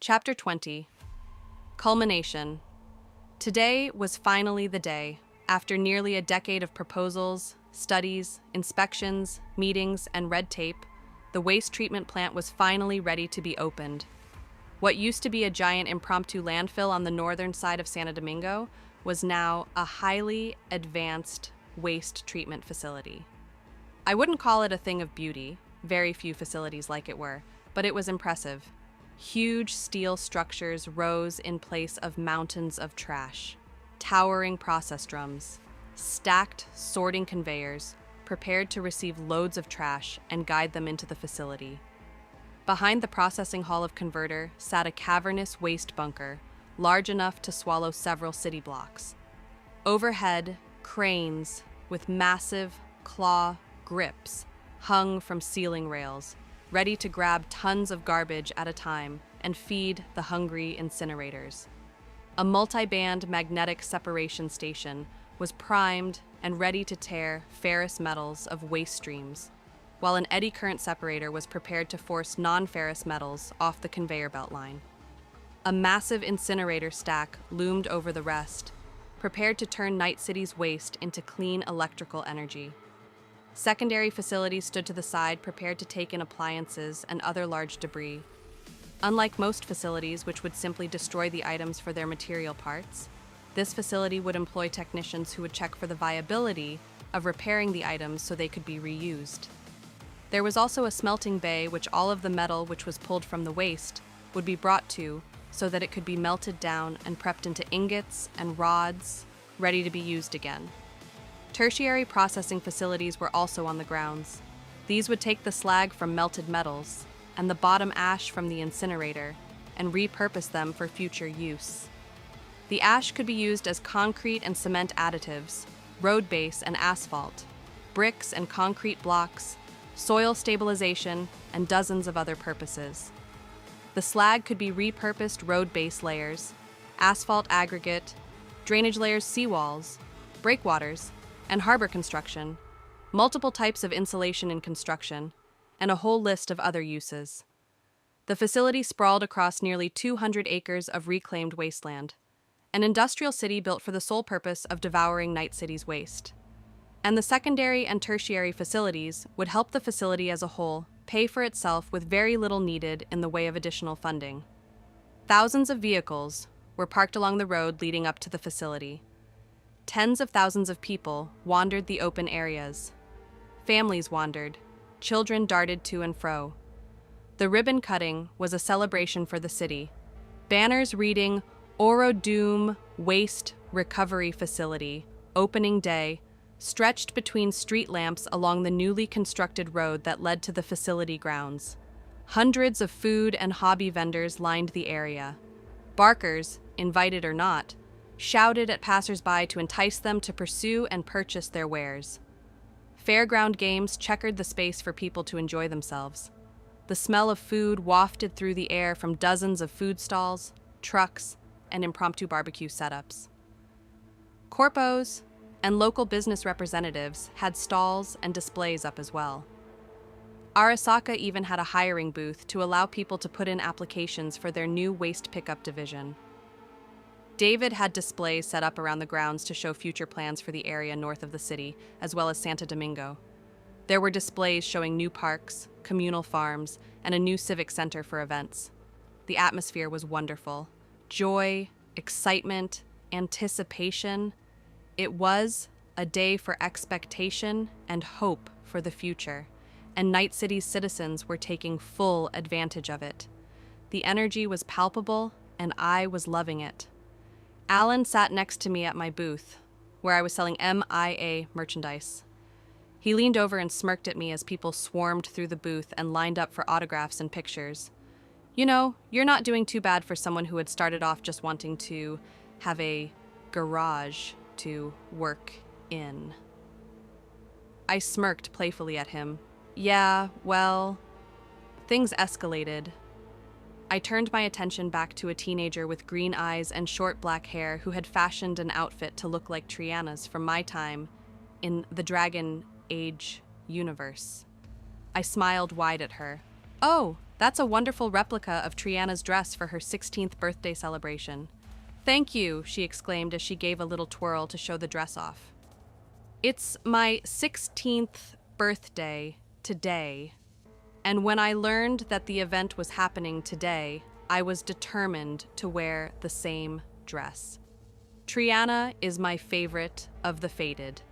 Chapter 20. Culmination. Today was finally the day. After nearly a decade of proposals, studies, inspections, meetings, and red tape, the waste treatment plant was finally ready to be opened. What used to be a giant impromptu landfill on the northern side of Santo Domingo was now a highly advanced waste treatment facility. I wouldn't call it a thing of beauty, very few facilities like it were, but it was impressive. Huge steel structures rose in place of mountains of trash, towering process drums, stacked sorting conveyors, prepared to receive loads of trash and guide them into the facility. Behind the processing hall of converter sat a cavernous waste bunker, large enough to swallow several city blocks. Overhead, cranes with massive claw grips hung from ceiling rails, ready to grab tons of garbage at a time and feed the hungry incinerators. A multi-band magnetic separation station was primed and ready to tear ferrous metals of waste streams, while an eddy current separator was prepared to force non-ferrous metals off the conveyor belt line. A massive incinerator stack loomed over the rest, prepared to turn Night City's waste into clean electrical energy. Secondary facilities stood to the side, prepared to take in appliances and other large debris. Unlike most facilities, which would simply destroy the items for their material parts, this facility would employ technicians who would check for the viability of repairing the items so they could be reused. There was also a smelting bay which all of the metal which was pulled from the waste would be brought to so that it could be melted down and prepped into ingots and rods, ready to be used again. Tertiary processing facilities were also on the grounds. These would take the slag from melted metals and the bottom ash from the incinerator and repurpose them for future use. The ash could be used as concrete and cement additives, road base and asphalt, bricks and concrete blocks, soil stabilization, and dozens of other purposes. The slag could be repurposed road base layers, asphalt aggregate, drainage layers, seawalls, breakwaters, and harbor construction, multiple types of insulation in construction, and a whole list of other uses. The facility sprawled across nearly 200 acres of reclaimed wasteland, an industrial city built for the sole purpose of devouring Night City's waste. And the secondary and tertiary facilities would help the facility as a whole pay for itself with very little needed in the way of additional funding. Thousands of vehicles were parked along the road leading up to the facility. Tens of thousands of people wandered the open areas. Families wandered. Children darted to and fro. The ribbon cutting was a celebration for the city. Banners reading Oro Doom Waste Recovery Facility, Opening Day, stretched between street lamps along the newly constructed road that led to the facility grounds. Hundreds of food and hobby vendors lined the area. Barkers, invited or not, shouted at passers-by to entice them to pursue and purchase their wares. Fairground games checkered the space for people to enjoy themselves. The smell of food wafted through the air from dozens of food stalls, trucks, and impromptu barbecue setups. Corpos and local business representatives had stalls and displays up as well. Arasaka even had a hiring booth to allow people to put in applications for their new waste pickup division. David had displays set up around the grounds to show future plans for the area north of the city, as well as Santo Domingo. There were displays showing new parks, communal farms, and a new civic center for events. The atmosphere was wonderful. Joy, excitement, anticipation. It was a day for expectation and hope for the future, and Night City's citizens were taking full advantage of it. The energy was palpable, and I was loving it. Alan sat next to me at my booth, where I was selling MIA merchandise. He leaned over and smirked at me as people swarmed through the booth and lined up for autographs and pictures. You know, you're not doing too bad for someone who had started off just wanting to have a garage to work in. I smirked playfully at him. Yeah, well, things escalated. I turned my attention back to a teenager with green eyes and short black hair who had fashioned an outfit to look like Triana's from my time in the Dragon Age universe. I smiled wide at her. "Oh, That's a wonderful replica of Triana's dress for her 16th birthday celebration. Thank you, she exclaimed as she gave a little twirl to show the dress off. It's my 16th birthday today, and when I learned that the event was happening today, I was determined to wear the same dress. Triana is my favorite of the fated.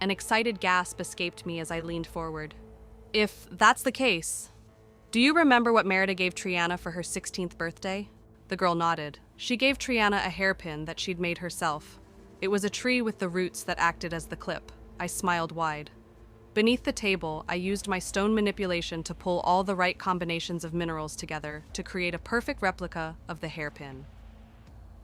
An excited gasp escaped me as I leaned forward. If that's the case, do you remember what Merida gave Triana for her 16th birthday? The girl nodded. She gave Triana a hairpin that she'd made herself. It was a tree with the roots that acted as the clip. I smiled wide. Beneath the table, I used my stone manipulation to pull all the right combinations of minerals together to create a perfect replica of the hairpin.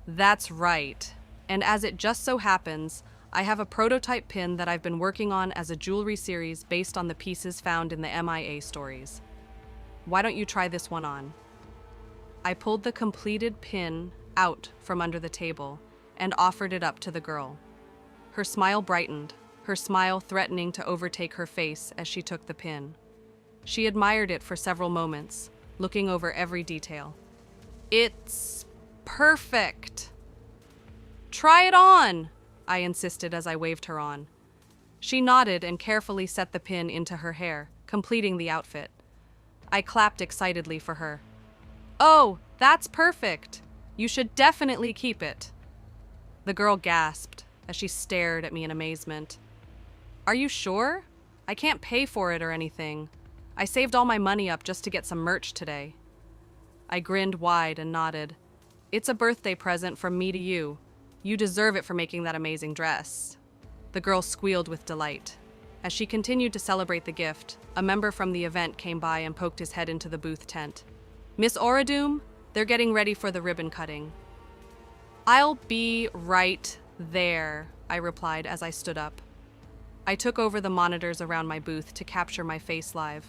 That's right. And as it just so happens, I have a prototype pin that I've been working on as a jewelry series based on the pieces found in the MIA stories. Why don't you try this one on? I pulled the completed pin out from under the table and offered it up to the girl. Her smile brightened, her smile threatening to overtake her face as she took the pin. She admired it for several moments, looking over every detail. It's perfect! Try it on! I insisted as I waved her on. She nodded and carefully set the pin into her hair, completing the outfit. I clapped excitedly for her. Oh, that's perfect! You should definitely keep it. The girl gasped as she stared at me in amazement. Are you sure? I can't pay for it or anything. I saved all my money up just to get some merch today. I grinned wide and nodded. It's a birthday present from me to you. You deserve it for making that amazing dress. The girl squealed with delight. As she continued to celebrate the gift, a member from the event came by and poked his head into the booth tent. Miss Oradoom, they're getting ready for the ribbon cutting. I'll be right there, I replied as I stood up. I took over the monitors around my booth to capture my face live.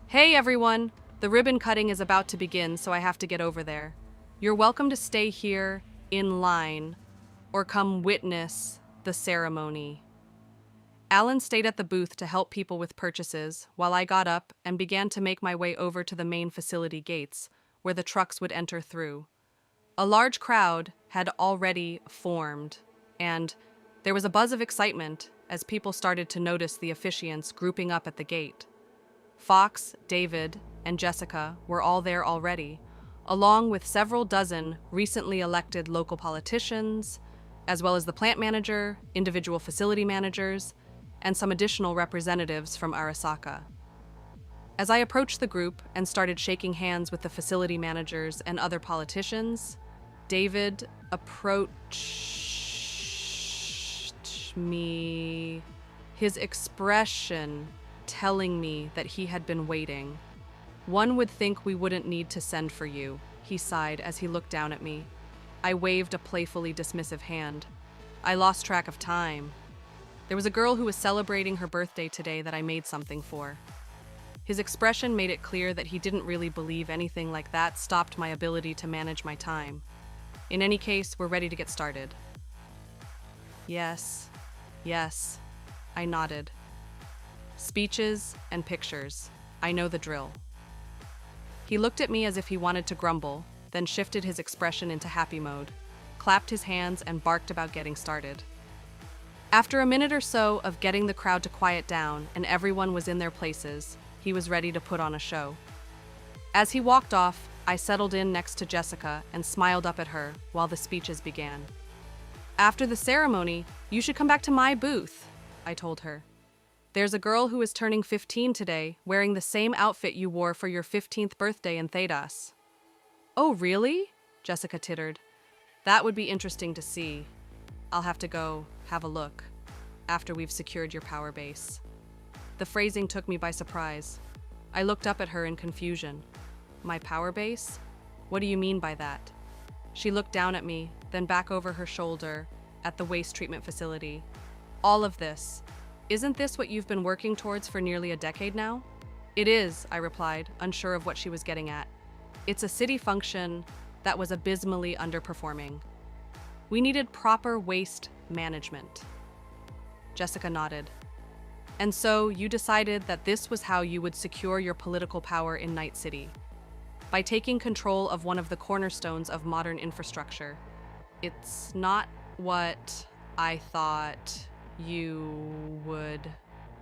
Hey everyone, the ribbon cutting is about to begin, so I have to get over there. You're welcome to stay here in line or come witness the ceremony. Alan stayed at the booth to help people with purchases while I got up and began to make my way over to the main facility gates where the trucks would enter through. A large crowd had already formed, and there was a buzz of excitement as people started to notice the officiants grouping up at the gate. Fox, David, and Jessica were all there already, along with several dozen recently elected local politicians, as well as the plant manager, individual facility managers, and some additional representatives from Arasaka. As I approached the group and started shaking hands with the facility managers and other politicians, David approached me, his expression telling me that he had been waiting. One would think we wouldn't need to send for you, he sighed as he looked down at me. I waved a playfully dismissive hand. I lost track of time. There was a girl who was celebrating her birthday today that I made something for. His expression made it clear that he didn't really believe anything like that stopped my ability to manage my time. In any case, we're ready to get started. Yes, I nodded. Speeches and pictures. I know the drill. He looked at me as if he wanted to grumble, then shifted his expression into happy mode, clapped his hands, and barked about getting started. After a minute or so of getting the crowd to quiet down and everyone was in their places, he was ready to put on a show. As he walked off, I settled in next to Jessica and smiled up at her while the speeches began. After the ceremony, you should come back to my booth, I told her. There's a girl who is turning 15 today, wearing the same outfit you wore for your 15th birthday in Thedas. Oh, really? Jessica tittered. That would be interesting to see. I'll have to go have a look after we've secured your power base. The phrasing took me by surprise. I looked up at her in confusion. My power base? What do you mean by that? She looked down at me, then back over her shoulder at the waste treatment facility. All of this. Isn't this what you've been working towards for nearly a decade now? It is, I replied, unsure of what she was getting at. It's a city function that was abysmally underperforming. We needed proper waste management. Jessica nodded. And so you decided that this was how you would secure your political power in Night City, by taking control of one of the cornerstones of modern infrastructure. It's not what I thought you would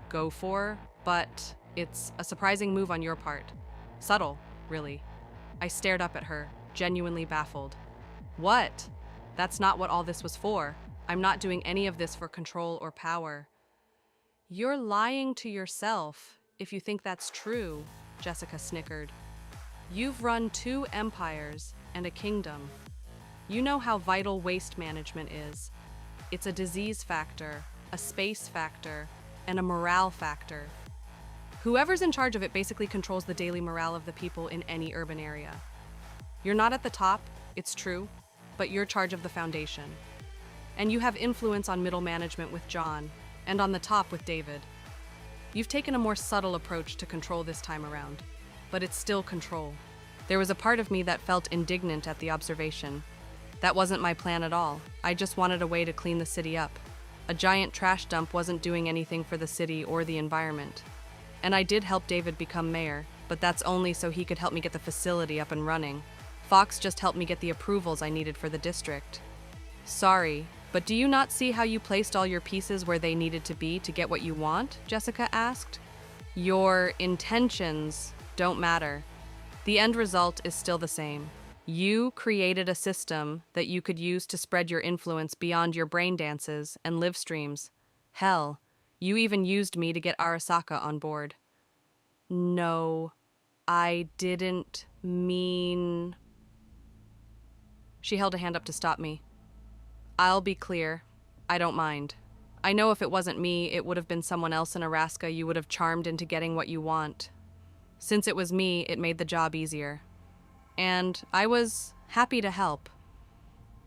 go for, but it's a surprising move on your part. Subtle, really. I stared up at her, genuinely baffled. What? That's not what all this was for. I'm not doing any of this for control or power. You're lying to yourself if you think that's true, Jessica snickered. You've run 2 empires and a kingdom. You know how vital waste management is. It's a disease factor, a space factor, and a morale factor. Whoever's in charge of it basically controls the daily morale of the people in any urban area. You're not at the top, it's true, but you're in charge of the foundation. And you have influence on middle management with John, and on the top with David. You've taken a more subtle approach to control this time around, but it's still control. There was a part of me that felt indignant at the observation. That wasn't my plan at all. I just wanted a way to clean the city up. A giant trash dump wasn't doing anything for the city or the environment. And I did help David become mayor, but that's only so he could help me get the facility up and running. Fox just helped me get the approvals I needed for the district. Sorry, but do you not see how you placed all your pieces where they needed to be to get what you want? Jessica asked. Your intentions don't matter. The end result is still the same. You created a system that you could use to spread your influence beyond your brain dances and live streams. Hell, you even used me to get Arasaka on board. No, I didn't mean... She held a hand up to stop me. I'll be clear. I don't mind. I know if it wasn't me, it would have been someone else in Araska you would have charmed into getting what you want. Since it was me, it made the job easier. And I was happy to help.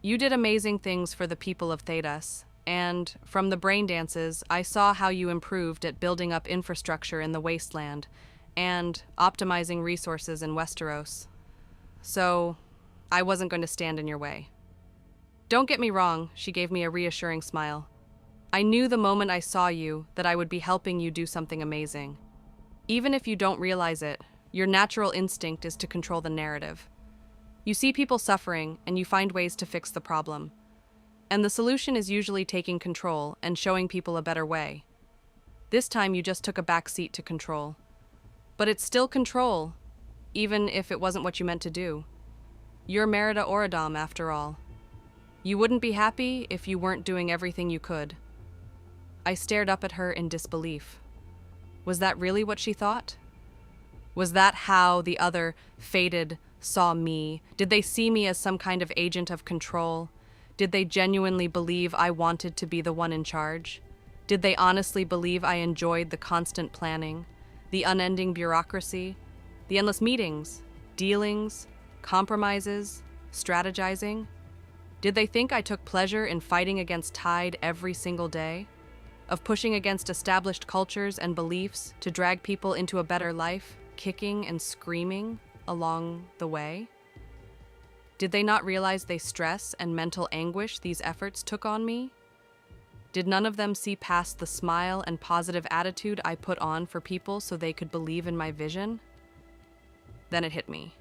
You did amazing things for the people of Thedas, and from the brain dances, I saw how you improved at building up infrastructure in the wasteland and optimizing resources in Westeros. So, I wasn't going to stand in your way. Don't get me wrong, she gave me a reassuring smile. I knew the moment I saw you that I would be helping you do something amazing. Even if you don't realize it, your natural instinct is to control the narrative. You see people suffering and you find ways to fix the problem. And the solution is usually taking control and showing people a better way. This time you just took a back seat to control. But it's still control, even if it wasn't what you meant to do. You're Merida Oradam, after all. You wouldn't be happy if you weren't doing everything you could. I stared up at her in disbelief. Was that really what she thought? Was that how the other fated saw me? Did they see me as some kind of agent of control? Did they genuinely believe I wanted to be the one in charge? Did they honestly believe I enjoyed the constant planning, the unending bureaucracy, the endless meetings, dealings, compromises, strategizing? Did they think I took pleasure in fighting against Tide every single day? Of pushing against established cultures and beliefs to drag people into a better life, kicking and screaming along the way? Did they not realize the stress and mental anguish these efforts took on me? Did none of them see past the smile and positive attitude I put on for people so they could believe in my vision? Then it hit me.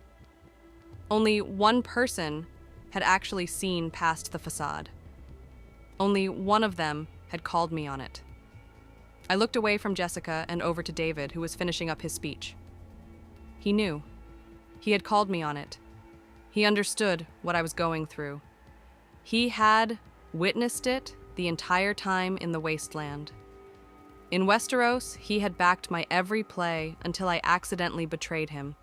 Only one person had actually seen past the facade. Only one of them had called me on it. I looked away from Jessica and over to David, who was finishing up his speech. He knew. He had called me on it. He understood what I was going through. He had witnessed it the entire time in the wasteland. In Westeros, he had backed my every play until I accidentally betrayed him.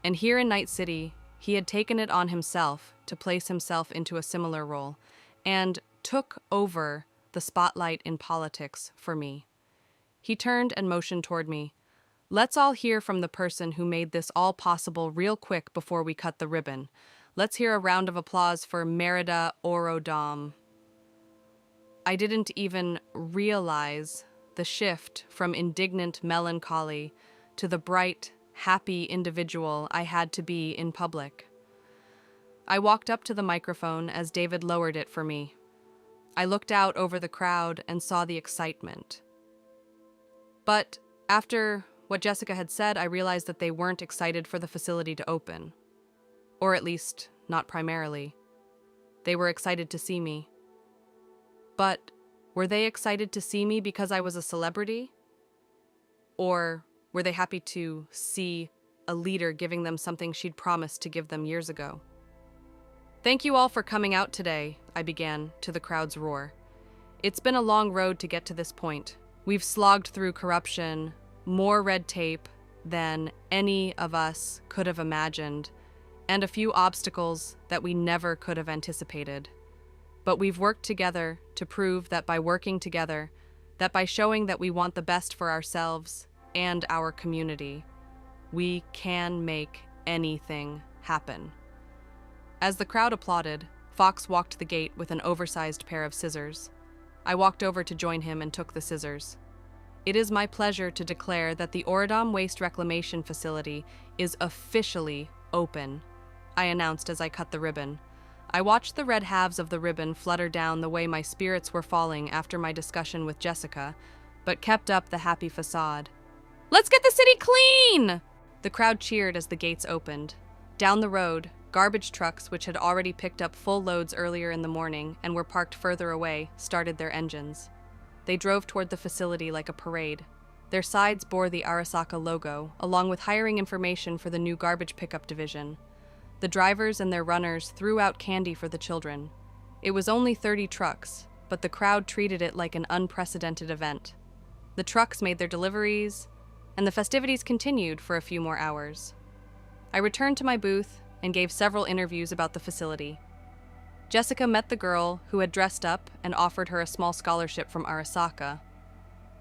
And here in Night City, he had taken it on himself to place himself into a similar role, and took over the spotlight in politics for me. He turned and motioned toward me. Let's all hear from the person who made this all possible real quick before we cut the ribbon. Let's hear a round of applause for Merida Orodom. I didn't even realize the shift from indignant melancholy to the bright, happy individual I had to be in public. I walked up to the microphone as David lowered it for me. I looked out over the crowd and saw the excitement. But after what Jessica had said, I realized that they weren't excited for the facility to open. Or at least, not primarily. They were excited to see me. But were they excited to see me because I was a celebrity? Or were they happy to see a leader giving them something she'd promised to give them years ago? "Thank you all for coming out today," I began, to the crowd's roar. "It's been a long road to get to this point. We've slogged through corruption, more red tape than any of us could have imagined, and a few obstacles that we never could have anticipated. But we've worked together to prove that by working together, that by showing that we want the best for ourselves and our community, we can make anything happen." As the crowd applauded, Fox walked the gate with an oversized pair of scissors. I walked over to join him and took the scissors. "It is my pleasure to declare that the Oradam Waste Reclamation Facility is officially open," I announced as I cut the ribbon. I watched the red halves of the ribbon flutter down the way my spirits were falling after my discussion with Jessica, but kept up the happy facade. "Let's get the city clean!" The crowd cheered as the gates opened. Down the road, garbage trucks, which had already picked up full loads earlier in the morning and were parked further away, started their engines. They drove toward the facility like a parade. Their sides bore the Arasaka logo, along with hiring information for the new garbage pickup division. The drivers and their runners threw out candy for the children. It was only 30 trucks, but the crowd treated it like an unprecedented event. The trucks made their deliveries, and the festivities continued for a few more hours. I returned to my booth and gave several interviews about the facility. Jessica met the girl who had dressed up and offered her a small scholarship from Arasaka.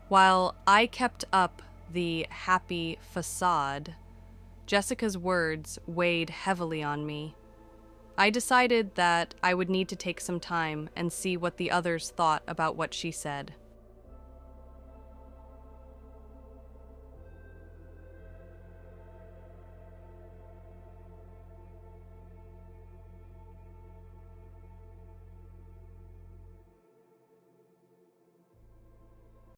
While I kept up the happy facade, Jessica's words weighed heavily on me. I decided that I would need to take some time and see what the others thought about what she said.